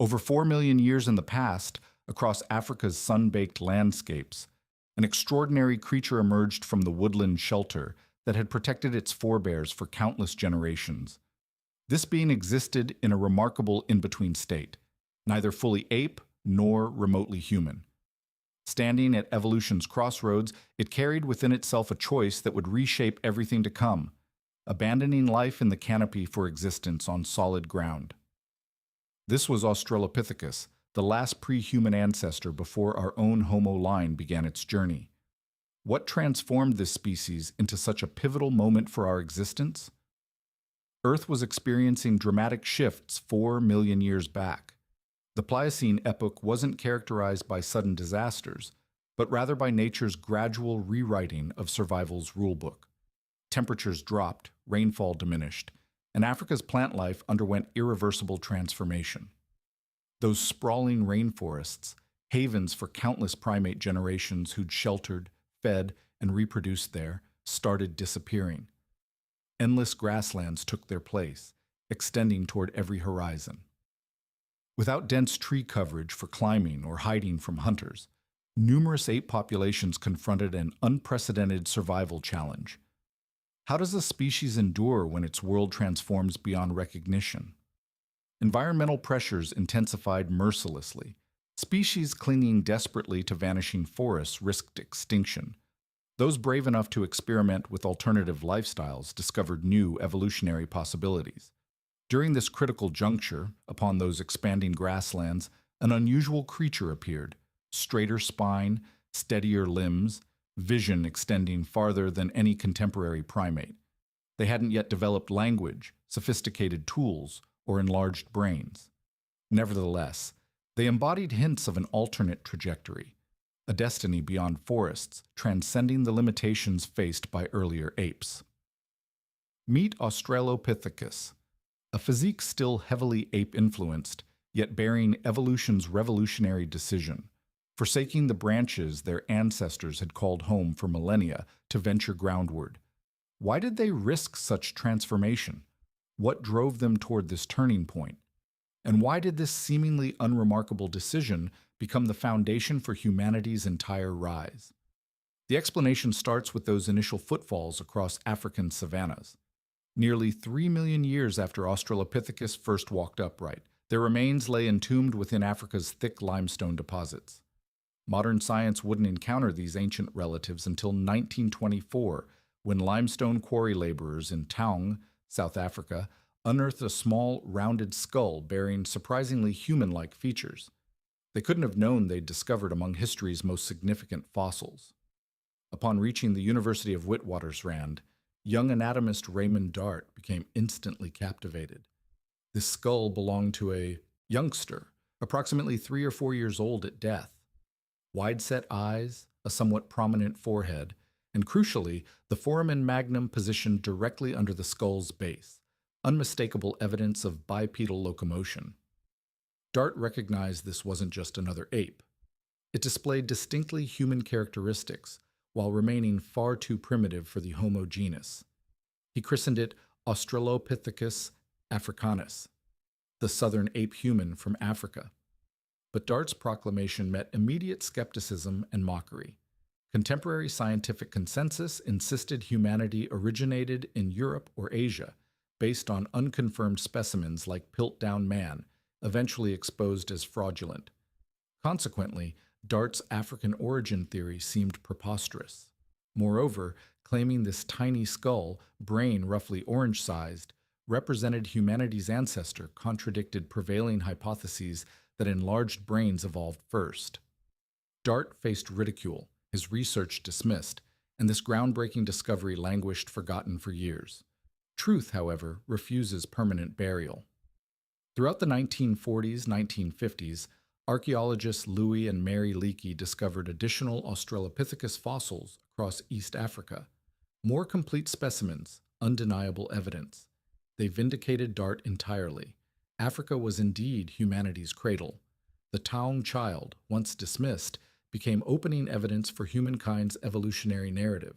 Over 4 million years in the past, across Africa's sun-baked landscapes, an extraordinary creature emerged from the woodland shelter that had protected its forebears for countless generations. This being existed in a remarkable in-between state, neither fully ape nor remotely human. Standing at evolution's crossroads, it carried within itself a choice that would reshape everything to come, abandoning life in the canopy for existence on solid ground. This was Australopithecus, the last pre-human ancestor before our own Homo line began its journey. What transformed this species into such a pivotal moment for our existence? Earth was experiencing dramatic shifts 4 million years back. The Pliocene epoch wasn't characterized by sudden disasters, but rather by nature's gradual rewriting of survival's rulebook. Temperatures dropped, rainfall diminished, and Africa's plant life underwent irreversible transformation. Those sprawling rainforests, havens for countless primate generations who'd sheltered, fed, and reproduced there, started disappearing. Endless grasslands took their place, extending toward every horizon. Without dense tree coverage for climbing or hiding from hunters, numerous ape populations confronted an unprecedented survival challenge. How does a species endure when its world transforms beyond recognition? Environmental pressures intensified mercilessly. Species clinging desperately to vanishing forests risked extinction. Those brave enough to experiment with alternative lifestyles discovered new evolutionary possibilities. During this critical juncture, upon those expanding grasslands, an unusual creature appeared: straighter spine, steadier limbs, vision extending farther than any contemporary primate. They hadn't yet developed language, sophisticated tools, or enlarged brains. Nevertheless, they embodied hints of an alternate trajectory, a destiny beyond forests, transcending the limitations faced by earlier apes. Meet Australopithecus, a physique still heavily ape-influenced, yet bearing evolution's revolutionary decision, forsaking the branches their ancestors had called home for millennia to venture groundward. Why did they risk such transformation? What drove them toward this turning point? And why did this seemingly unremarkable decision become the foundation for humanity's entire rise? The explanation starts with those initial footfalls across African savannas. Nearly 3 million years after Australopithecus first walked upright, their remains lay entombed within Africa's thick limestone deposits. Modern science wouldn't encounter these ancient relatives until 1924, when limestone quarry laborers in Taung, South Africa, unearthed a small, rounded skull bearing surprisingly human-like features. They couldn't have known they'd discovered among history's most significant fossils. Upon reaching the University of Witwatersrand, young anatomist Raymond Dart became instantly captivated. This skull belonged to a youngster, approximately 3 or 4 years old at death. Wide-set eyes, a somewhat prominent forehead, and crucially, the foramen magnum positioned directly under the skull's base, unmistakable evidence of bipedal locomotion. Dart recognized this wasn't just another ape. It displayed distinctly human characteristics, while remaining far too primitive for the Homo genus. He christened it Australopithecus africanus, the southern ape human from Africa. But Dart's proclamation met immediate skepticism and mockery. Contemporary scientific consensus insisted humanity originated in Europe or Asia, based on unconfirmed specimens like Piltdown man, eventually exposed as fraudulent. Consequently, Dart's African origin theory seemed preposterous. Moreover, claiming this tiny skull, brain roughly orange-sized, represented humanity's ancestor contradicted prevailing hypotheses that enlarged brains evolved first. Dart faced ridicule, his research dismissed, and this groundbreaking discovery languished forgotten for years. Truth, however, refuses permanent burial. Throughout the 1940s, 1950s, archaeologists Louis and Mary Leakey discovered additional Australopithecus fossils across East Africa. More complete specimens, undeniable evidence. They vindicated Dart entirely. Africa was indeed humanity's cradle. The Taung child, once dismissed, became opening evidence for humankind's evolutionary narrative.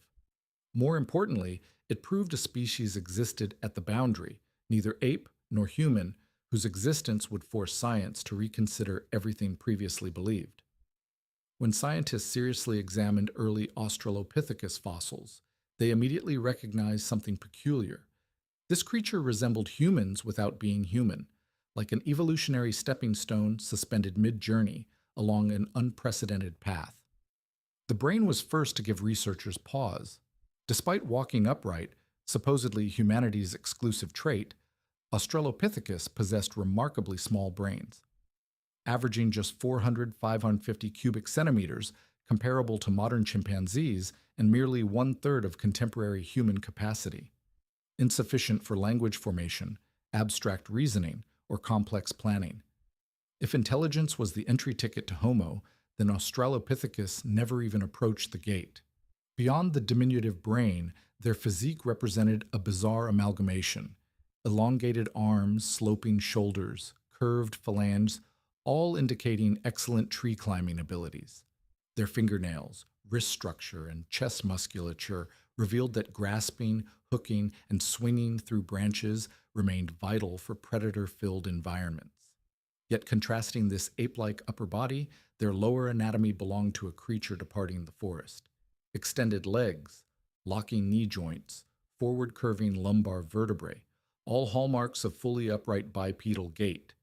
More importantly, it proved a species existed at the boundary, neither ape nor human, whose existence would force science to reconsider everything previously believed. When scientists seriously examined early Australopithecus fossils, they immediately recognized something peculiar. This creature resembled humans without being human, like an evolutionary stepping stone suspended mid-journey along an unprecedented path. The brain was first to give researchers pause. Despite walking upright, supposedly humanity's exclusive trait, Australopithecus possessed remarkably small brains, averaging just 400–550 cubic centimeters, comparable to modern chimpanzees and merely one-third of contemporary human capacity. Insufficient for language formation, abstract reasoning, or complex planning. If intelligence was the entry ticket to Homo, then Australopithecus never even approached the gate. Beyond the diminutive brain, their physique represented a bizarre amalgamation. Elongated arms, sloping shoulders, curved phalanges, all indicating excellent tree climbing abilities. Their fingernails, wrist structure, and chest musculature revealed that grasping, hooking, and swinging through branches remained vital for predator-filled environments. Yet contrasting this ape-like upper body, their lower anatomy belonged to a creature departing the forest. Extended legs, locking knee joints, forward-curving lumbar vertebrae, all hallmarks of fully upright bipedal gait.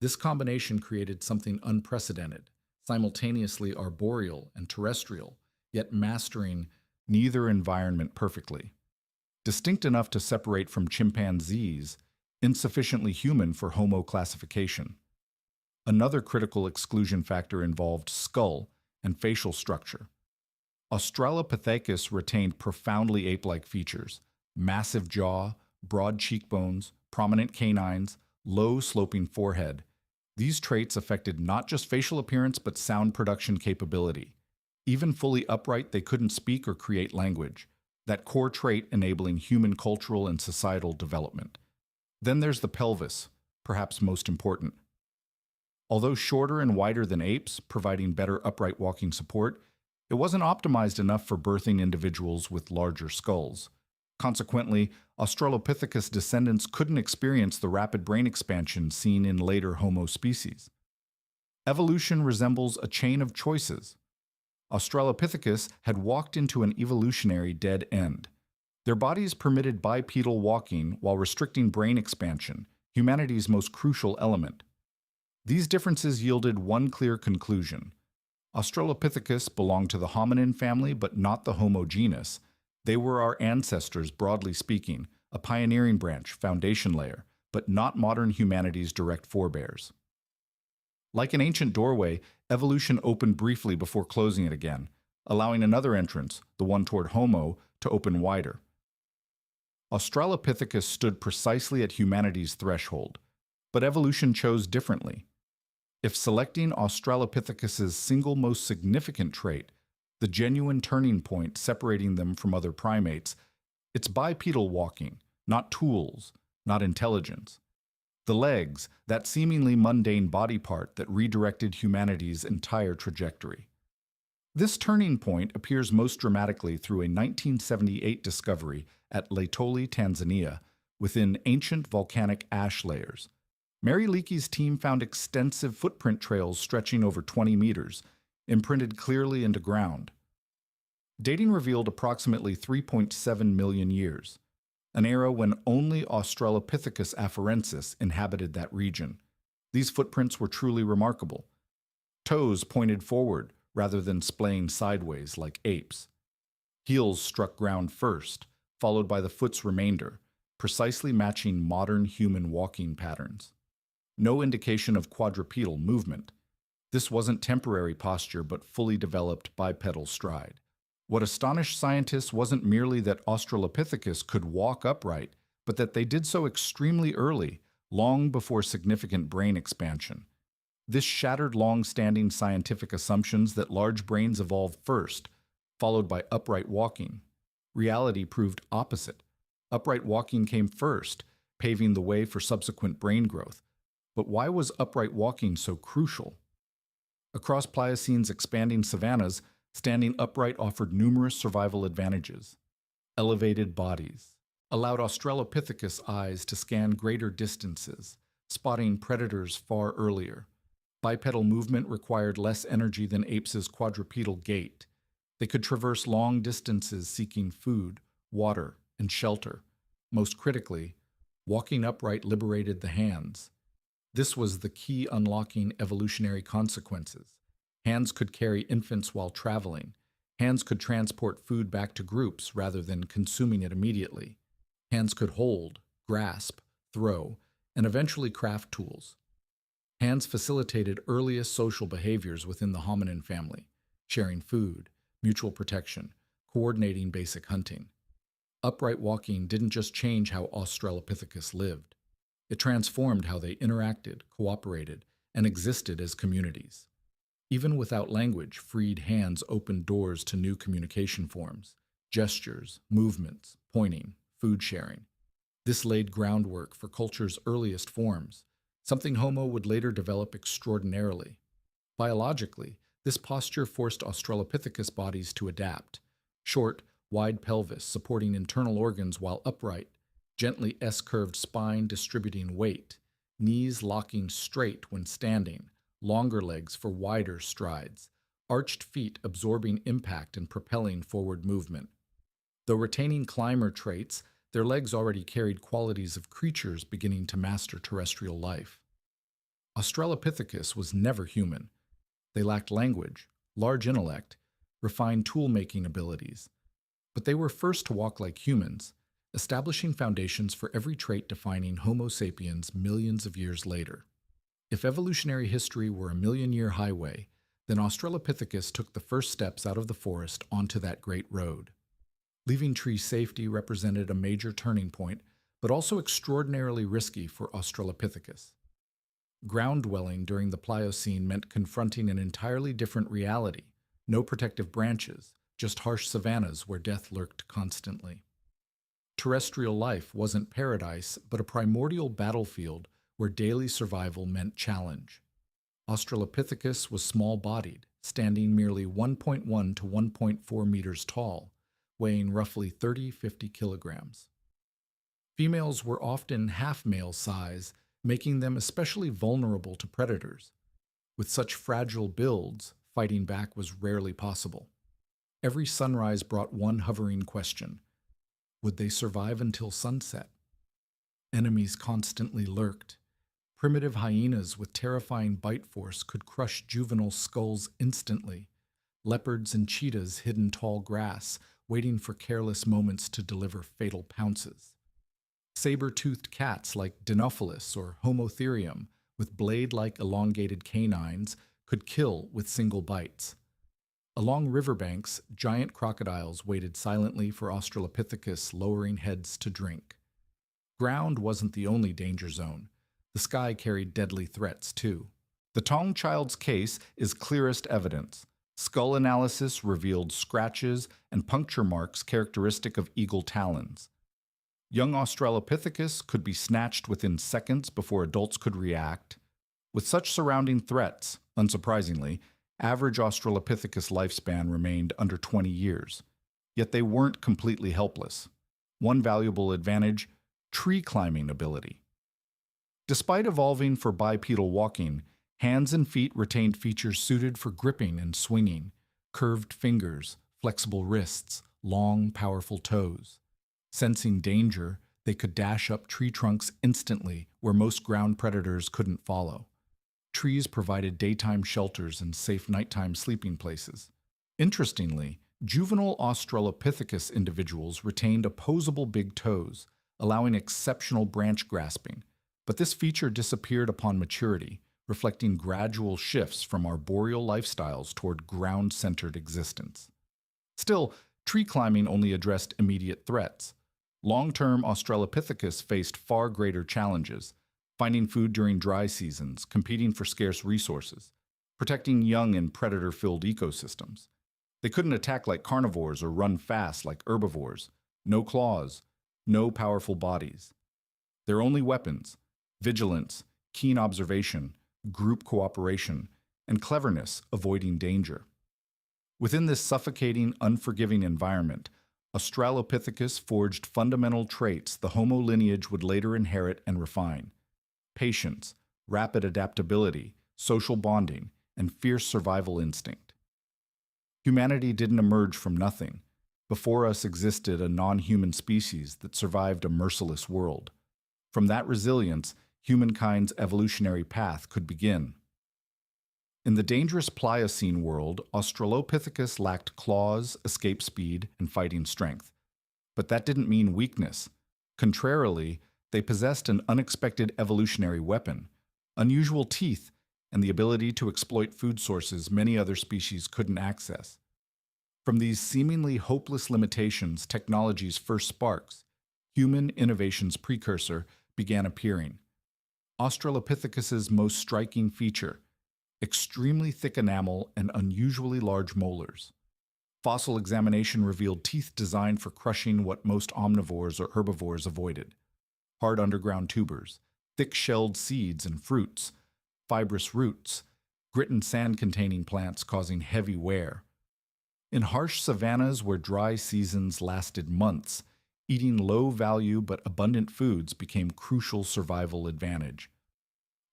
This combination created something unprecedented, simultaneously arboreal and terrestrial, yet mastering neither environment perfectly. Distinct enough to separate from chimpanzees, insufficiently human for Homo classification. Another critical exclusion factor involved skull and facial structure. Australopithecus retained profoundly ape-like features: massive jaw, broad cheekbones, prominent canines, low sloping forehead. These traits affected not just facial appearance but sound production capability. Even fully upright, they couldn't speak or create language, that core trait enabling human cultural and societal development. Then there's the pelvis, perhaps most important. Although shorter and wider than apes, providing better upright walking support, it wasn't optimized enough for birthing individuals with larger skulls. Consequently, Australopithecus descendants couldn't experience the rapid brain expansion seen in later Homo species. Evolution resembles a chain of choices. Australopithecus had walked into an evolutionary dead end. Their bodies permitted bipedal walking while restricting brain expansion, humanity's most crucial element. These differences yielded one clear conclusion. Australopithecus belonged to the hominin family but not the Homo genus. They were our ancestors, broadly speaking, a pioneering branch, foundation layer, but not modern humanity's direct forebears. Like an ancient doorway, evolution opened briefly before closing it again, allowing another entrance, the one toward Homo, to open wider. Australopithecus stood precisely at humanity's threshold, but evolution chose differently. If selecting Australopithecus's single most significant trait, the genuine turning point separating them from other primates, it's bipedal walking, not tools, not intelligence. The legs, that seemingly mundane body part that redirected humanity's entire trajectory. This turning point appears most dramatically through a 1978 discovery at Laetoli, Tanzania, within ancient volcanic ash layers. Mary Leakey's team found extensive footprint trails stretching over 20 meters, imprinted clearly into ground. Dating revealed approximately 3.7 million years, an era when only Australopithecus afarensis inhabited that region. These footprints were truly remarkable. Toes pointed forward rather than splaying sideways like apes. Heels struck ground first, followed by the foot's remainder, precisely matching modern human walking patterns. No indication of quadrupedal movement. This wasn't temporary posture but fully developed bipedal stride. What astonished scientists wasn't merely that Australopithecus could walk upright, but that they did so extremely early, long before significant brain expansion. This shattered long-standing scientific assumptions that large brains evolved first, followed by upright walking. Reality proved opposite. Upright walking came first, paving the way for subsequent brain growth. But why was upright walking so crucial? Across Pliocene expanding savannas, standing upright offered numerous survival advantages. Elevated bodies allowed Australopithecus eyes to scan greater distances, spotting predators far earlier. Bipedal movement required less energy than apes' quadrupedal gait. They could traverse long distances seeking food, water, and shelter. Most critically, walking upright liberated the hands. This was the key unlocking evolutionary consequences. Hands could carry infants while traveling. Hands could transport food back to groups rather than consuming it immediately. Hands could hold, grasp, throw, and eventually craft tools. Hands facilitated earliest social behaviors within the hominin family, sharing food, mutual protection, coordinating basic hunting. Upright walking didn't just change how Australopithecus lived. It transformed how they interacted, cooperated, and existed as communities. Even without language, freed hands opened doors to new communication forms, gestures, movements, pointing, food sharing. This laid groundwork for culture's earliest forms, something Homo would later develop extraordinarily. Biologically, this posture forced Australopithecus bodies to adapt. Short, wide pelvis supporting internal organs while upright, gently S-curved spine distributing weight, knees locking straight when standing, longer legs for wider strides, arched feet absorbing impact and propelling forward movement. Though retaining climber traits, their legs already carried qualities of creatures beginning to master terrestrial life. Australopithecus was never human. They lacked language, large intellect, refined tool-making abilities. But they were first to walk like humans, establishing foundations for every trait defining Homo sapiens millions of years later. If evolutionary history were a million-year highway, then Australopithecus took the first steps out of the forest onto that great road. Leaving tree safety represented a major turning point, but also extraordinarily risky for Australopithecus. Ground dwelling during the Pliocene meant confronting an entirely different reality, no protective branches, just harsh savannas where death lurked constantly. Terrestrial life wasn't paradise, but a primordial battlefield where daily survival meant challenge. Australopithecus was small-bodied, standing merely 1.1 to 1.4 meters tall, weighing roughly 30–50 kilograms. Females were often half-male size, making them especially vulnerable to predators. With such fragile builds, fighting back was rarely possible. Every sunrise brought one hovering question: would they survive until sunset? Enemies constantly lurked. Primitive hyenas with terrifying bite force could crush juvenile skulls instantly. Leopards and cheetahs hid in tall grass, waiting for careless moments to deliver fatal pounces. Saber-toothed cats like Dinophalus or Homotherium, with blade-like elongated canines, could kill with single bites. Along riverbanks, giant crocodiles waited silently for Australopithecus lowering heads to drink. Ground wasn't the only danger zone. The sky carried deadly threats, too. The Tong child's case is clearest evidence. Skull analysis revealed scratches and puncture marks characteristic of eagle talons. Young Australopithecus could be snatched within seconds before adults could react. With such surrounding threats, unsurprisingly, average Australopithecus lifespan remained under 20 years. Yet they weren't completely helpless. One valuable advantage: tree climbing ability. Despite evolving for bipedal walking, hands and feet retained features suited for gripping and swinging: curved fingers, flexible wrists, long, powerful toes. Sensing danger, they could dash up tree trunks instantly where most ground predators couldn't follow. Trees provided daytime shelters and safe nighttime sleeping places. Interestingly, juvenile Australopithecus individuals retained opposable big toes, allowing exceptional branch grasping, but this feature disappeared upon maturity, reflecting gradual shifts from arboreal lifestyles toward ground-centered existence. Still, tree climbing only addressed immediate threats. Long-term Australopithecus faced far greater challenges: finding food during dry seasons, competing for scarce resources, protecting young in predator-filled ecosystems. They couldn't attack like carnivores or run fast like herbivores. No claws, no powerful bodies. Their only weapons: vigilance, keen observation, group cooperation, and cleverness avoiding danger. Within this suffocating, unforgiving environment, Australopithecus forged fundamental traits the Homo lineage would later inherit and refine: patience, rapid adaptability, social bonding, and fierce survival instinct. Humanity didn't emerge from nothing. Before us existed a non-human species that survived a merciless world. From that resilience, humankind's evolutionary path could begin. In the dangerous Pliocene world, Australopithecus lacked claws, escape speed, and fighting strength. But that didn't mean weakness. Contrarily, they possessed an unexpected evolutionary weapon, unusual teeth, and the ability to exploit food sources many other species couldn't access. From these seemingly hopeless limitations, technology's first sparks, human innovation's precursor, began appearing. Australopithecus's most striking feature: extremely thick enamel and unusually large molars. Fossil examination revealed teeth designed for crushing what most omnivores or herbivores avoided: hard underground tubers, thick-shelled seeds and fruits, fibrous roots, grit and sand-containing plants causing heavy wear. In harsh savannas where dry seasons lasted months, eating low-value but abundant foods became crucial survival advantage.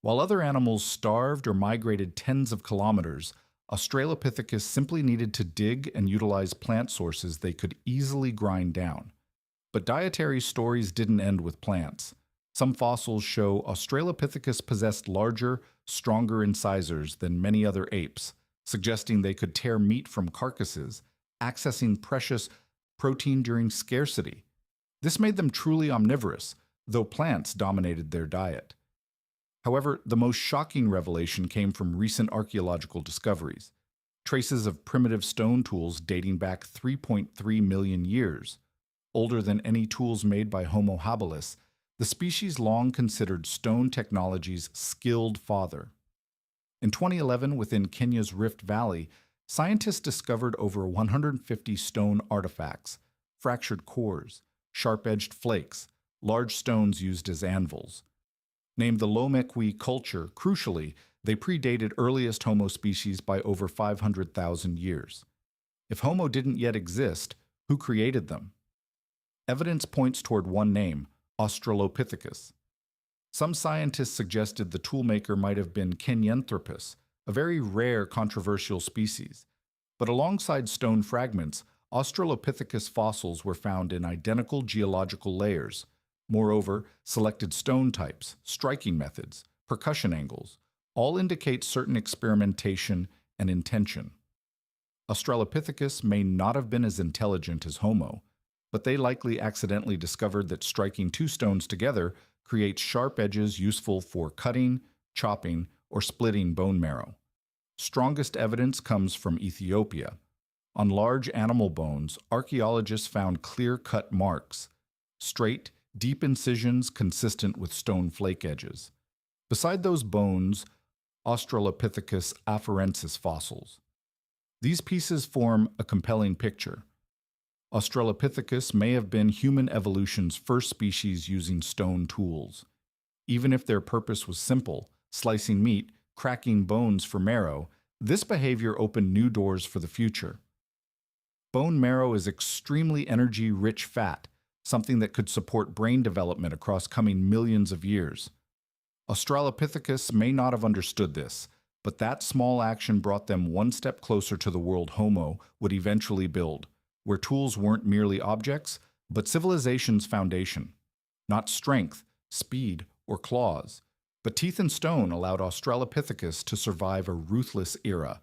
While other animals starved or migrated tens of kilometers, Australopithecus simply needed to dig and utilize plant sources they could easily grind down. But dietary stories didn't end with plants. Some fossils show Australopithecus possessed larger, stronger incisors than many other apes, suggesting they could tear meat from carcasses, accessing precious protein during scarcity. This made them truly omnivorous, though plants dominated their diet. However, the most shocking revelation came from recent archaeological discoveries: traces of primitive stone tools dating back 3.3 million years. Older than any tools made by Homo habilis, the species long considered stone technology's skilled father. In 2011, within Kenya's Rift Valley, scientists discovered over 150 stone artifacts: fractured cores, sharp-edged flakes, large stones used as anvils. Named the Lomekwi culture, crucially, they predated earliest Homo species by over 500,000 years. If Homo didn't yet exist, who created them? Evidence points toward one name: Australopithecus. Some scientists suggested the toolmaker might have been Kenyanthropus, a very rare controversial species. But alongside stone fragments, Australopithecus fossils were found in identical geological layers. Moreover, selected stone types, striking methods, percussion angles, all indicate certain experimentation and intention. Australopithecus may not have been as intelligent as Homo, but they likely accidentally discovered that striking two stones together creates sharp edges useful for cutting, chopping, or splitting bone marrow. Strongest evidence comes from Ethiopia. On large animal bones, archaeologists found clear-cut marks: straight, deep incisions consistent with stone flake edges. Beside those bones, Australopithecus afarensis fossils. These pieces form a compelling picture. Australopithecus may have been human evolution's first species using stone tools. Even if their purpose was simple, slicing meat, cracking bones for marrow, this behavior opened new doors for the future. Bone marrow is extremely energy-rich fat, something that could support brain development across coming millions of years. Australopithecus may not have understood this, but that small action brought them one step closer to the world Homo would eventually build, where tools weren't merely objects, but civilization's foundation. Not strength, speed, or claws, but teeth and stone allowed Australopithecus to survive a ruthless era.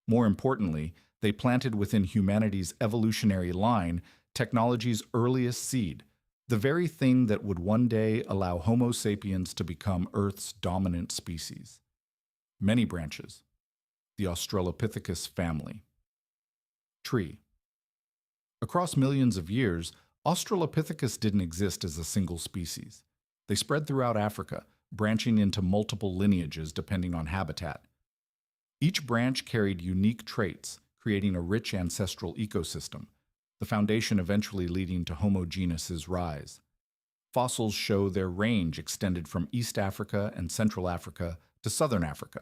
More importantly, they planted within humanity's evolutionary line technology's earliest seed, the very thing that would one day allow Homo sapiens to become Earth's dominant species. Many branches. The Australopithecus family. Tree. Across millions of years, Australopithecus didn't exist as a single species. They spread throughout Africa, branching into multiple lineages depending on habitat. Each branch carried unique traits, creating a rich ancestral ecosystem, the foundation eventually leading to Homo genus's rise. Fossils show their range extended from East Africa and Central Africa to Southern Africa.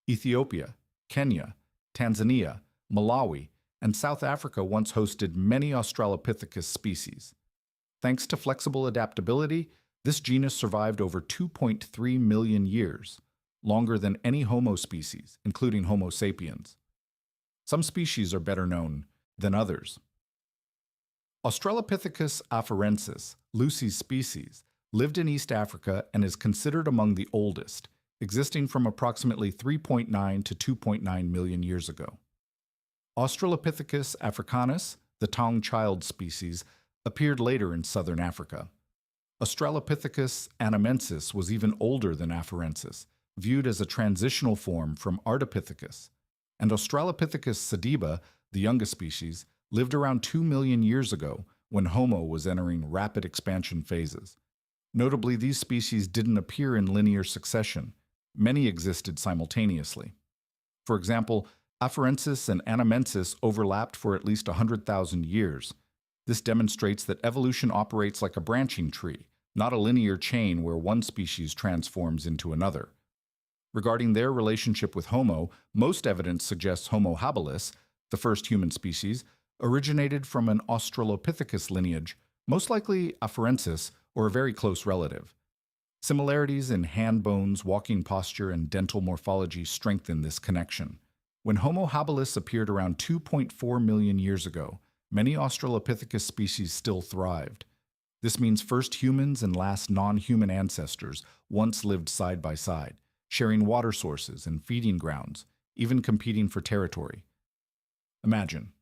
Ethiopia, Kenya, Tanzania, Malawi, and South Africa once hosted many Australopithecus species. Thanks to flexible adaptability, This genus survived over 2.3 million years, longer than any Homo species, including Homo sapiens. Some species are better known than others. Australopithecus afarensis, Lucy's species, lived in East Africa and is considered among the oldest, existing from approximately 3.9 to 2.9 million years ago. Australopithecus africanus, the Tong child species, appeared later in southern Africa. Australopithecus anamensis was even older than afarensis, viewed as a transitional form from Ardipithecus, and Australopithecus sediba, the youngest species, lived around 2 million years ago when Homo was entering rapid expansion phases. Notably, these species didn't appear in linear succession. Many existed simultaneously. For example, afarensis and anamensis overlapped for at least 100,000 years. This demonstrates that evolution operates like a branching tree, not a linear chain where one species transforms into another. Regarding their relationship with Homo, most evidence suggests Homo habilis, the first human species, originated from an Australopithecus lineage, most likely afarensis or a very close relative. Similarities in hand bones, walking posture, and dental morphology strengthen this connection. When Homo habilis appeared around 2.4 million years ago, many Australopithecus species still thrived. This means first humans and last non-human ancestors once lived side by side, sharing water sources and feeding grounds, even competing for territory. Imagine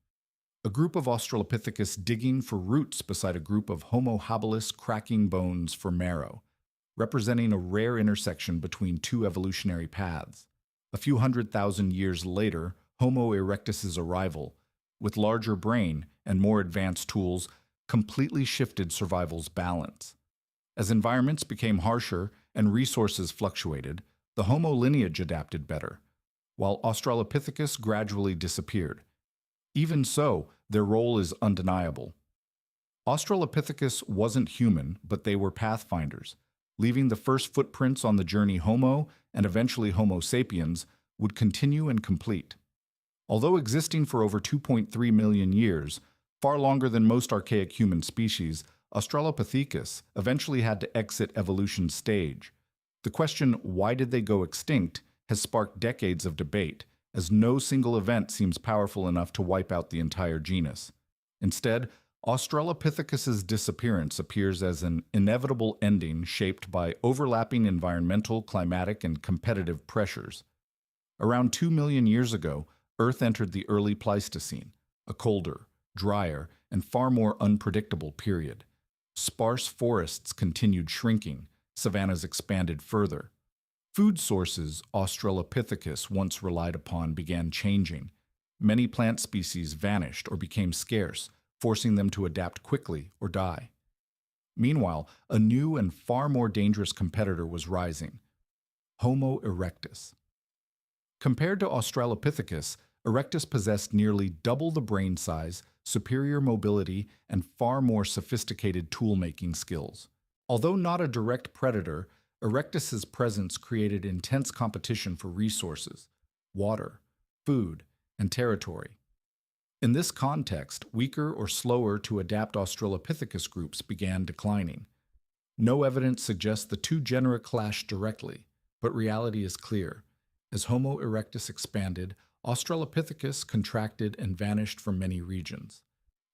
a group of Australopithecus digging for roots beside a group of Homo habilis cracking bones for marrow, representing a rare intersection between two evolutionary paths. A few 100,000 years later, Homo erectus's arrival, with larger brain and more advanced tools, completely shifted survival's balance. As environments became harsher and resources fluctuated, the Homo lineage adapted better, while Australopithecus gradually disappeared. Even so, their role is undeniable. Australopithecus wasn't human, but they were pathfinders, leaving the first footprints on the journey Homo and eventually Homo sapiens would continue and complete. Although existing for over 2.3 million years, far longer than most archaic human species, Australopithecus eventually had to exit evolution's stage. The question, why did they go extinct, has sparked decades of debate, as no single event seems powerful enough to wipe out the entire genus. Instead, Australopithecus's disappearance appears as an inevitable ending shaped by overlapping environmental, climatic, and competitive pressures. Around 2 million years ago, Earth entered the early Pleistocene, a colder, drier, and far more unpredictable period. Sparse forests continued shrinking, savannas expanded further. Food sources Australopithecus once relied upon began changing. Many plant species vanished or became scarce, forcing them to adapt quickly or die. Meanwhile, a new and far more dangerous competitor was rising: Homo erectus. Compared to Australopithecus, Erectus possessed nearly double the brain size, superior mobility, and far more sophisticated tool-making skills. Although not a direct predator, Erectus's presence created intense competition for resources, water, food, and territory. In this context, weaker or slower to adapt Australopithecus groups began declining. No evidence suggests the two genera clashed directly, but reality is clear. As Homo erectus expanded, Australopithecus contracted and vanished from many regions.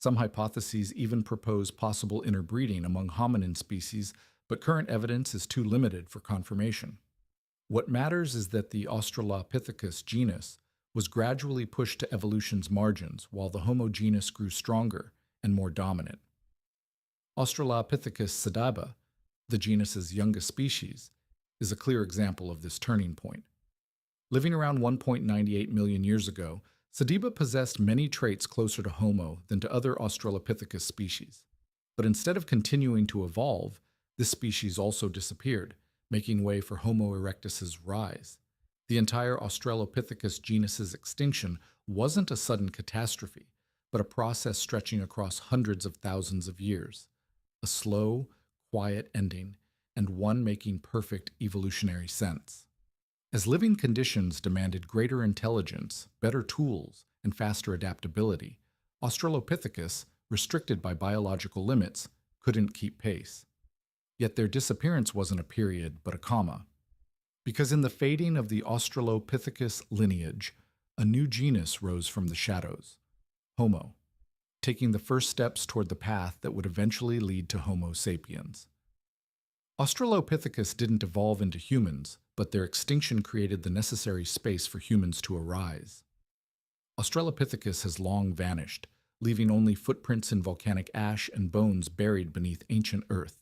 Some hypotheses even propose possible interbreeding among hominin species, but current evidence is too limited for confirmation. What matters is that the Australopithecus genus was gradually pushed to evolution's margins while the Homo genus grew stronger and more dominant. Australopithecus sediba, the genus's youngest species, is a clear example of this turning point. Living around 1.98 million years ago, sediba possessed many traits closer to Homo than to other Australopithecus species. But instead of continuing to evolve, this species also disappeared, making way for Homo erectus's rise. The entire Australopithecus genus's extinction wasn't a sudden catastrophe, but a process stretching across hundreds of thousands of years. A slow, quiet ending, and one making perfect evolutionary sense. As living conditions demanded greater intelligence, better tools, and faster adaptability, Australopithecus, restricted by biological limits, couldn't keep pace. Yet their disappearance wasn't a period, but a comma. Because in the fading of the Australopithecus lineage, a new genus rose from the shadows, Homo, taking the first steps toward the path that would eventually lead to Homo sapiens. Australopithecus didn't evolve into humans, but their extinction created the necessary space for humans to arise. Australopithecus has long vanished, leaving only footprints in volcanic ash and bones buried beneath ancient earth.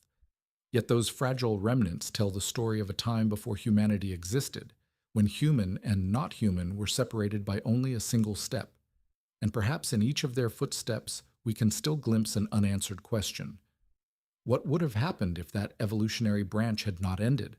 Yet those fragile remnants tell the story of a time before humanity existed, when human and not human were separated by only a single step. And perhaps in each of their footsteps we can still glimpse an unanswered question. What would have happened if that evolutionary branch had not ended?